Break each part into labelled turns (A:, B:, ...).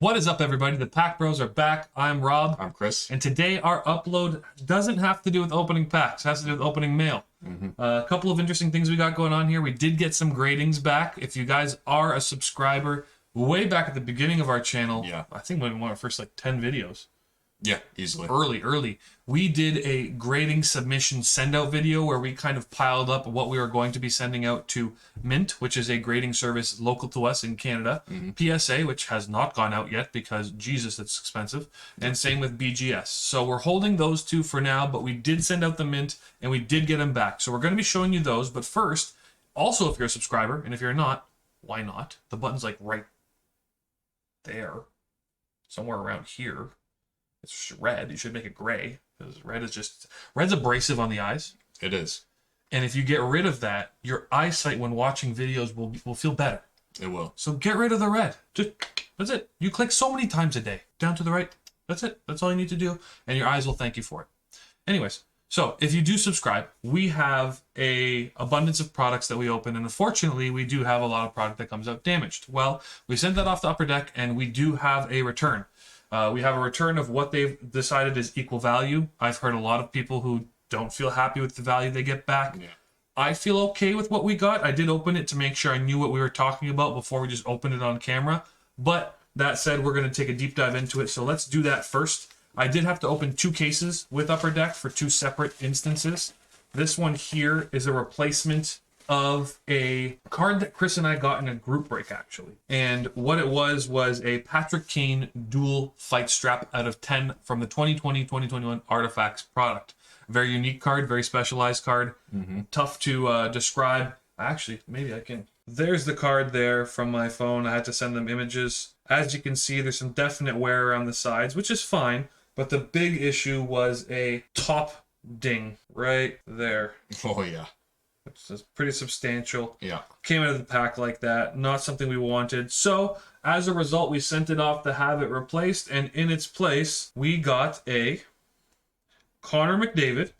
A: What is up, everybody? The Pack Bros are back. I'm Rob.
B: I'm Chris.
A: And today our upload doesn't have to do with opening packs. It has to do with opening mail. A couple of interesting things we got going on here. We did get some gradings back. If you guys are a subscriber, way back at the beginning of our channel, I think when we went our first 10 videos.
B: Yeah, easily.
A: Early. We did a grading submission send out video where we kind of piled up what we were going to be sending out to MNT, which is a grading service local to us in Canada. PSA, which has not gone out yet because, Jesus, it's expensive. And same with BGS. So we're holding those two for now, but we did send out the MNT and we did get them back. So we're going to be showing you those. But first, also if you're a subscriber, and if you're not, why not? The button's right there, somewhere around here. It's red. You should make it gray because red's abrasive on the eyes.
B: It is.
A: And if you get rid of that, your eyesight when watching videos will feel better.
B: It will.
A: So get rid of the red. That's it. You click so many times a day. Down to the right. That's it. That's all you need to do. And your eyes will thank you for it. Anyways, so if you do subscribe, we have a abundance of products that we open. And unfortunately, we do have a lot of product that comes out damaged. Well, we sent that off the upper deck and we do have a return. We have a return of what they've decided is equal value. I've heard a lot of people who don't feel happy with the value they get back. Yeah. I feel okay with what we got. I did open it to make sure I knew what we were talking about before we just opened it on camera. But that said, we're going to take a deep dive into it. So let's do that first. I did have to open 2 cases with Upper Deck for 2 separate instances. This one here is a replacement of a card that Chris and I got in a group break, actually. And what it was a Patrick Kane dual fight strap out of 10 from the 2020-2021 Artifacts product. Very unique card, very specialized card. Tough to describe. Actually, maybe I can. There's the card there from my phone. I had to send them images. As you can see, there's some definite wear around the sides, which is fine. But the big issue was a top ding right there.
B: Oh, yeah.
A: It's pretty substantial.
B: Yeah.
A: Came out of the pack like that. Not something we wanted. So, as a result, we sent it off to have it replaced. And in its place, we got a Connor McDavid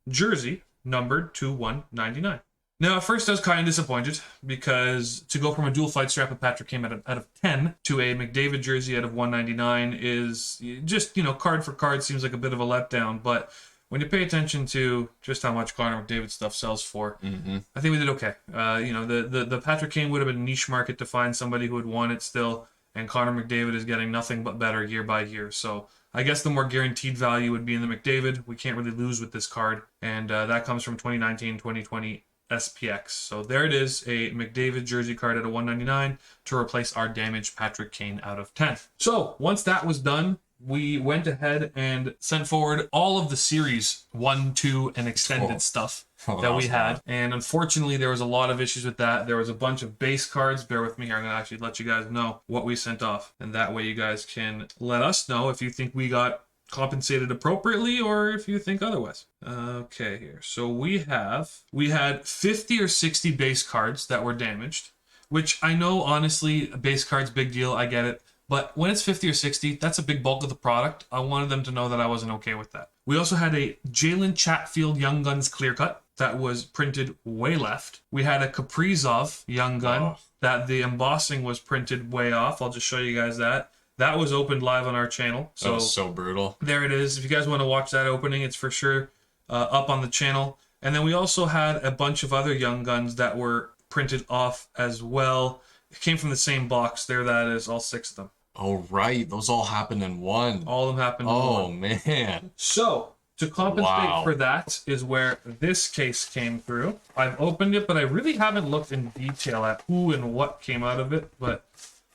A: jersey numbered to 199. Now, at first, I was kind of disappointed because to go from a dual fight strap of Patrick Kane out of 10 to a McDavid jersey out of 199 is just, card for card seems like a bit of a letdown. But when you pay attention to just how much Connor McDavid stuff sells for, I think we did okay. The Patrick Kane would have been a niche market to find somebody who would want it still, and Connor McDavid is getting nothing but better year by year. So I guess the more guaranteed value would be in the McDavid. We can't really lose with this card, and that comes from 2019-2020 SPX. So there it is, a McDavid jersey card at a 199 to replace our damaged Patrick Kane out of 10. So once that was done, we went ahead and sent forward all of the series 1, 2, and extended stuff that we had. And unfortunately, there was a lot of issues with that. There was a bunch of base cards. Bear with me here. I'm going to actually let you guys know what we sent off. And that way you guys can let us know if you think we got compensated appropriately or if you think otherwise. Okay, here. So we had 50 or 60 base cards that were damaged, which I know, honestly, base cards, big deal. I get it. But when it's 50 or 60, that's a big bulk of the product. I wanted them to know that I wasn't okay with that. We also had a Jalen Chatfield Young Guns clear cut that was printed way left. We had a Kaprizov Young Gun that the embossing was printed way off. I'll just show you guys that. That was opened live on our channel.
B: That was so brutal. There
A: it is. If you guys want to watch that opening, it's for sure up on the channel. And then we also had a bunch of other Young Guns that were printed off as well. It came from the same box. There that is, all 6 of them.
B: Oh, right. Those all happened in one.
A: All of them happened in one.
B: Oh, man.
A: So, to compensate for that is where this case came through. I've opened it, but I really haven't looked in detail at who and what came out of it. But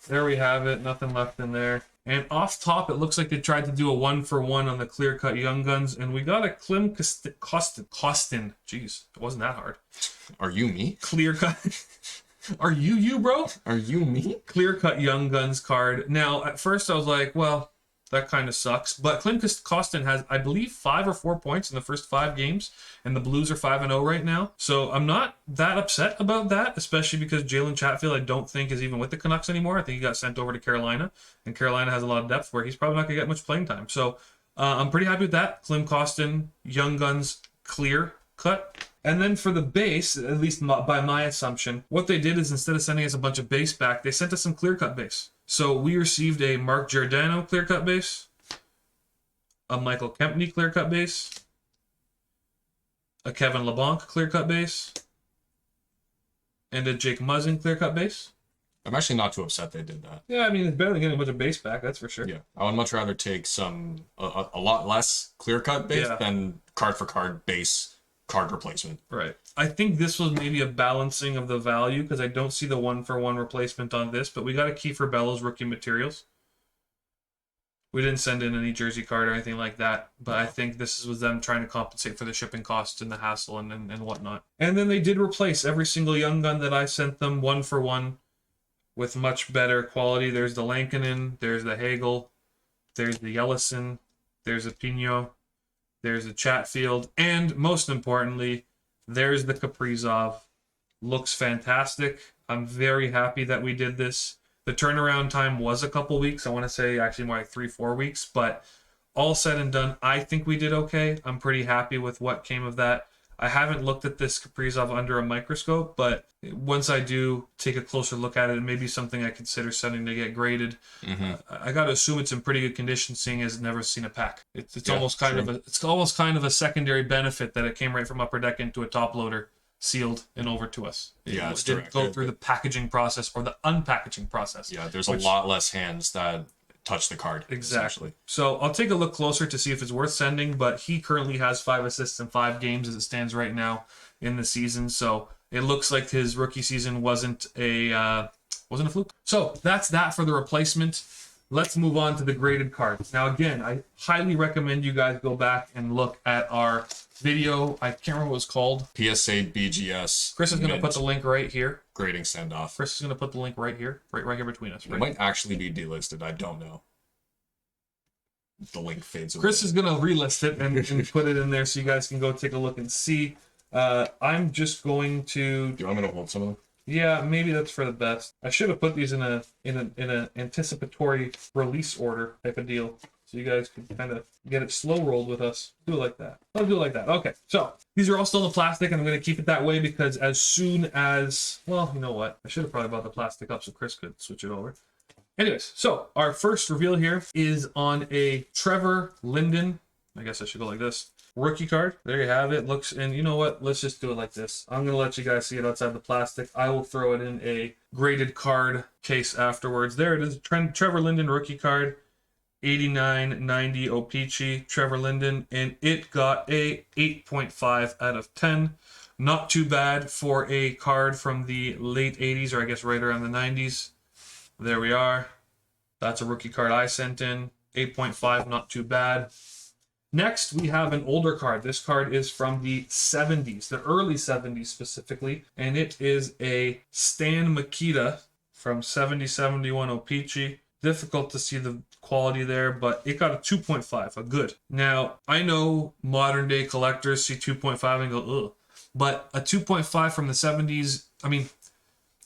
A: there we have it. Nothing left in there. And off top, it looks like they tried to do a 1-for-1 on the clear-cut Young Guns. And we got a Klim Kostin. Jeez, it wasn't that hard.
B: Are you me?
A: Clear-cut. Are you, bro?
B: Are you me?
A: Clear-cut Young Guns card. Now, at first I was like, well, that kind of sucks. But Klim Kostin has, I believe, 5 or 4 points in the first 5 games. And the Blues are 5-0 right now. So I'm not that upset about that, especially because Jalen Chatfield, I don't think, is even with the Canucks anymore. I think he got sent over to Carolina. And Carolina has a lot of depth where he's probably not going to get much playing time. So I'm pretty happy with that. Klim Kostin, Young Guns, clear cut. And then for the base, at least by my assumption, what they did is instead of sending us a bunch of base back, they sent us some clear-cut base. So we received a Mark Giordano clear-cut base, a Michael Kempney clear-cut base, a Kevin LeBlanc clear-cut base, and a Jake Muzzin clear-cut base.
B: I'm actually not too upset they did that.
A: Yeah, I mean, it's better than getting a bunch of base back, that's for sure.
B: Yeah, I would much rather take a lot less clear cut base
A: Yeah.
B: than card for card base card replacement.
A: Right. I think this was maybe a balancing of the value because I don't see the 1-for-1 replacement on this, but we got a Kiefer Bellows rookie materials. We didn't send in any jersey card or anything like that, but I think this was them trying to compensate for the shipping costs and the hassle and whatnot. And then they did replace every single Young Gun that I sent them 1-for-1 with much better quality. There's the Lankinen, there's the Hagel, there's the Yellison, there's a Pino, there's a Chatfield, and most importantly, there's the Kaprizov. Looks fantastic. I'm very happy that we did this. The turnaround time was a couple weeks. I want to say actually more like 3-4 weeks, but all said and done, I think we did okay. I'm pretty happy with what came of that. I haven't looked at this Kaprizov under a microscope, but once I do take a closer look at it, it may be something I consider sending to get graded. I got to assume it's in pretty good condition, seeing as I've never seen a pack. It's almost kind of a secondary benefit that it came right from Upper Deck into a top loader, sealed and over to us.
B: Yeah,
A: it didn't go through the packaging process or the unpackaging process.
B: Yeah, there's a lot less hands that touch the card.
A: Exactly. So I'll take a look closer to see if it's worth sending, but he currently has 5 assists in 5 games as it stands right now in the season. So it looks like his rookie season wasn't a fluke. So that's that for the replacement. Let's move on to the graded cards. Now, again, I highly recommend you guys go back and look at our video. I can't remember what it was called.
B: PSA BGS.
A: Chris is going to put the link right here.
B: Grading standoff.
A: Chris is going to put the link right here. Right here between us. Right?
B: It might actually be delisted. I don't know. The link fades away.
A: Chris is going to relist it and put it in there so you guys can go take a look and see. I'm just going to...
B: Do you want me to hold some of them?
A: Yeah, maybe that's for the best. I should have put these in a anticipatory release order type of deal, so you guys can kind of get it slow rolled with us. Do it like that. I'll do it like that. Okay, so these are all still in the plastic, and I'm going to keep it that way because as soon as, well, you know what? I should have probably brought the plastic up so Chris could switch it over. Anyways, so our first reveal here is on a Trevor Linden. I guess I should go like this. Rookie card. There you have it. Looks, and you know what? Let's just do it like this. I'm going to let you guys see it outside the plastic. I will throw it in a graded card case afterwards. There it is. Trevor Linden rookie card. 89-90 O-Pee-Chee. Trevor Linden. And it got a 8.5 out of 10. Not too bad for a card from the late 80s, or I guess right around the 90s. There we are. That's a rookie card I sent in. 8.5, not too bad. Next, we have an older card. This card is from the 70s, the early 70s specifically, and it is a Stan Mikita from 70-71 O-Pee-Chee. Difficult to see the quality there, but it got a 2.5, a good. Now, I know modern day collectors see 2.5 and go, ugh, but a 2.5 from the 70s, I mean,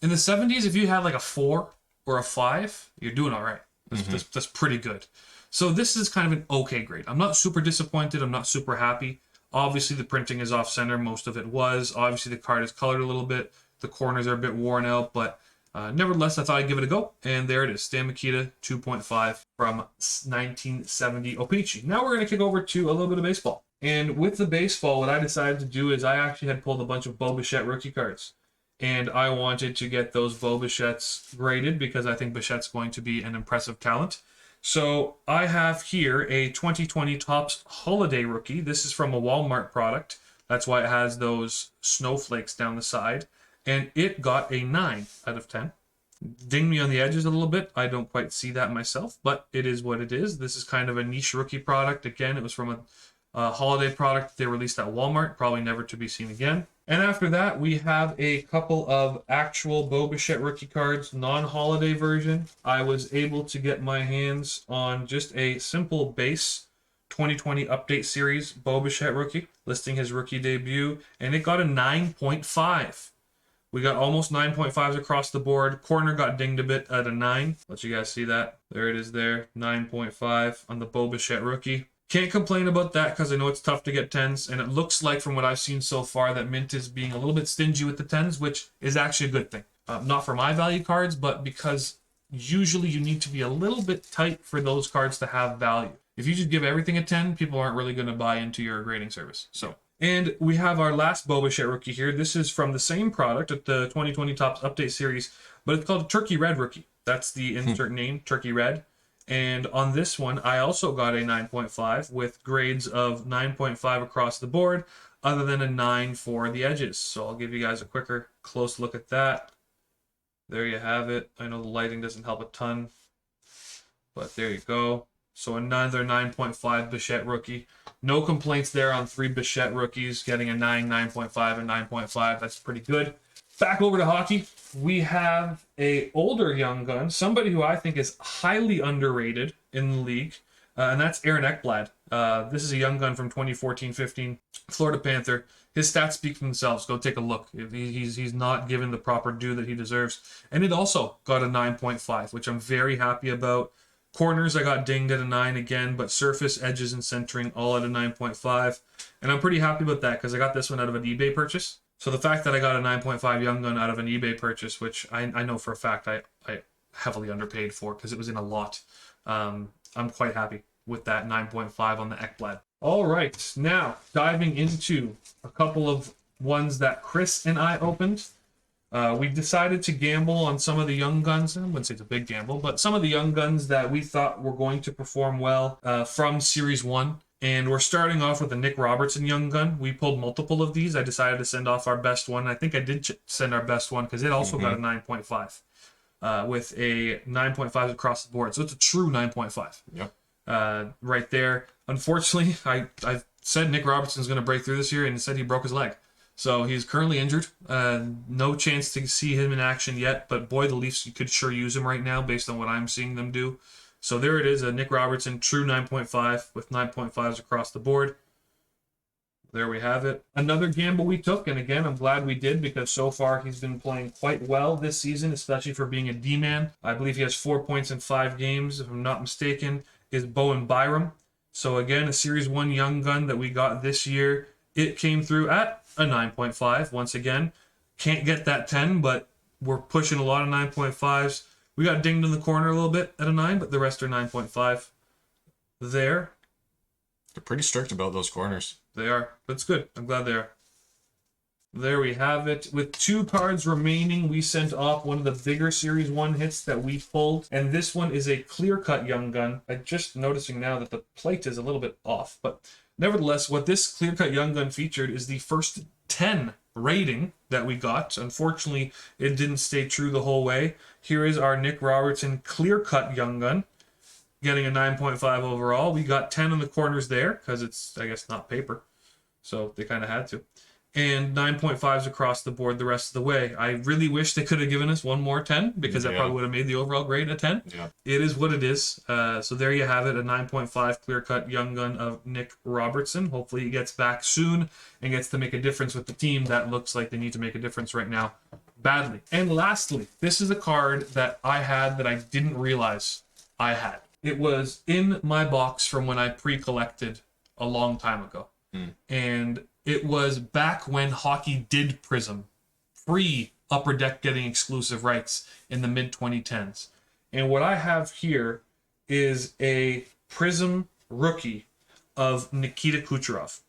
A: in the 70s, if you had like a 4 or a 5, you're doing all right. That's pretty good. So this is kind of an okay grade. I'm not super disappointed. I'm not super happy. Obviously, the printing is off center. Most of it was. Obviously, the card is colored a little bit. The corners are a bit worn out, but nevertheless, I thought I'd give it a go. And there it is. Stan Mikita, 2.5 from 1970 O-Pee-Chee. Now we're going to kick over to a little bit of baseball. And with the baseball, what I decided to do is I actually had pulled a bunch of Bo Bichette rookie cards. And I wanted to get those Bo Bichette's graded because I think Bichette's going to be an impressive talent. So I have here a 2020 Topps Holiday Rookie. This is from a Walmart product. That's why it has those snowflakes down the side. And it got a 9 out of 10. Dinged me on the edges a little bit. I don't quite see that myself, but it is what it is. This is kind of a niche rookie product. Again, it was from a holiday product they released at Walmart, probably never to be seen again. And after that, we have a couple of actual Bo Bichette rookie cards, non-holiday version. I was able to get my hands on just a simple base 2020 update series Bo Bichette rookie, listing his rookie debut, and it got a 9.5. We got almost 9.5s across the board. Corner got dinged a bit at a 9. Let you guys see that. There it is there, 9.5 on the Bo Bichette rookie. Can't complain about that because I know it's tough to get 10s, and it looks like from what I've seen so far that Mint is being a little bit stingy with the 10s, which is actually a good thing. Not for my value cards, but because usually you need to be a little bit tight for those cards to have value. If you just give everything a 10, people aren't really going to buy into your grading service. So, and we have our last Bo Bichette rookie here. This is from the same product at the 2020 Topps Update Series, but it's called Turkey Red rookie. That's the insert name, Turkey Red. And on this one, I also got a 9.5 with grades of 9.5 across the board, other than a 9 for the edges. So I'll give you guys a quicker, close look at that. There you have it. I know the lighting doesn't help a ton, but there you go. So another 9.5 Bichette rookie. No complaints there on 3 Bichette rookies. Getting a 9, 9.5, and 9.5. That's pretty good. Back over to hockey. We have a older young gun, somebody who I think is highly underrated in the league, and that's Aaron Ekblad. This is a young gun from 2014-15, Florida Panther. His stats speak for themselves. Go take a look. He's not given the proper due that he deserves. And it also got a 9.5, which I'm very happy about. Corners, I got dinged at a 9 again, but surface, edges, and centering all at a 9.5. And I'm pretty happy about that because I got this one out of an eBay purchase. So the fact that I got a 9.5 Young Gun out of an eBay purchase, which I know for a fact I heavily underpaid for because it was in a lot, I'm quite happy with that 9.5 on the Ekblad. All right, now diving into a couple of ones that Chris and I opened. We decided to gamble on some of the young guns. I wouldn't say it's a big gamble, but some of the young guns that we thought were going to perform well from Series 1. And we're starting off with a Nick Robertson young gun. We pulled multiple of these. I decided to send off our best one. I think I did send our best one because it also got a 9.5 with a 9.5 across the board. So it's a true 9.5.
B: Yeah.
A: Right there. Unfortunately, I said Nick Robertson's going to break through this year, and instead he broke his leg. So he's currently injured. No chance to see him in action yet, but boy, the Leafs could sure use him right now based on what I'm seeing them do. So there it is, a Nick Robertson true 9.5 with 9.5s across the board. There we have it. Another gamble we took, and again, I'm glad we did because so far he's been playing quite well this season, especially for being a D-man. I believe he has 4 points in 5 games, if I'm not mistaken, is Bowen Byram. So again, a Series 1 young gun that we got this year. It came through at a 9.5 once again. Can't get that 10, but we're pushing a lot of 9.5s. We got dinged in the corner a little bit at a 9, but the rest are 9.5. There.
B: They're pretty strict about those corners.
A: They are. That's good. I'm glad they are. There we have it. With 2 cards remaining, we sent off one of the bigger Series 1 hits that we pulled. And this one is a clear-cut young gun. I'm just noticing now that the plate is a little bit off. But nevertheless, what this clear-cut young gun featured is the first 10 rating that we got. Unfortunately, it didn't stay true the whole way. Here is our Nick Robertson clear-cut young gun, getting a 9.5 overall. We got 10 in the corners there because it's, I guess, not paper. So they kind of had to. And 9.5s across the board the rest of the way. I really wish they could have given us one more 10 because that probably would have made the overall grade a 10.
B: Yeah.
A: It is what it is. So there you have it, a 9.5 clear-cut young gun of Nick Robertson. Hopefully he gets back soon and gets to make a difference with the team. That looks like they need to make a difference right now badly. And lastly, this is a card that I had that I didn't realize I had. It was in my box from when I pre-collected a long time ago. And it was back when hockey did Prism, pre-Upper Deck getting exclusive rights in the mid-2010s. And what I have here is a Prism rookie of Nikita Kucherov.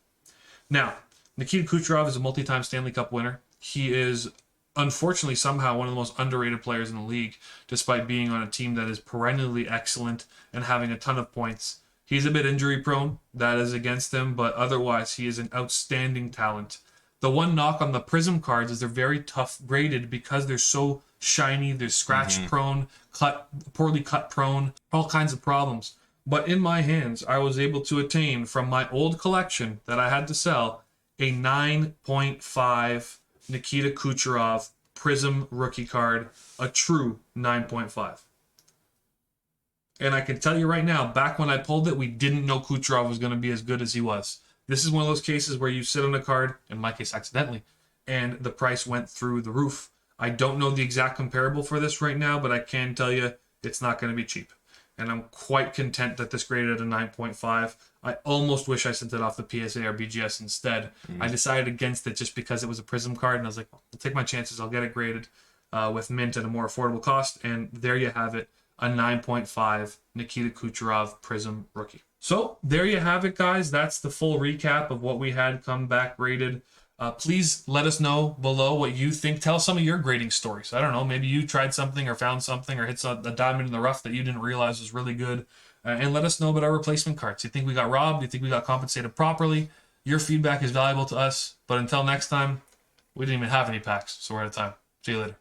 A: Now, Nikita Kucherov is a multi-time Stanley Cup winner. He is, unfortunately, somehow one of the most underrated players in the league, despite being on a team that is perennially excellent and having a ton of points. He's a bit injury prone. That is against him, but otherwise he is an outstanding talent. The one knock on the Prism cards is they're very tough graded because they're so shiny. They're scratch prone, poorly cut prone, all kinds of problems. But in my hands, I was able to attain from my old collection that I had to sell a 9.5 Nikita Kucherov Prism rookie card, a true 9.5. And I can tell you right now, back when I pulled it, we didn't know Kucherov was going to be as good as he was. This is one of those cases where you sit on a card, in my case accidentally, and the price went through the roof. I don't know the exact comparable for this right now, but I can tell you it's not going to be cheap. And I'm quite content that this graded at a 9.5. I almost wish I sent it off the PSA or BGS instead. I decided against it just because it was a Prism card, and I was like, I'll take my chances. I'll get it graded. with mint at a more affordable cost. And there you have it, a 9.5 Nikita Kucherov Prism rookie. So there you have it, guys. That's the full recap of what we had come back graded. Please let us know below what you think. Tell some of your grading stories. I don't know, maybe you tried something or found something or hit a diamond in the rough that you didn't realize was really good. And let us know about our replacement cards. You think we got robbed? You think we got compensated properly? Your feedback is valuable to us. But until next time, we didn't even have any packs, so we're out of time. See you later.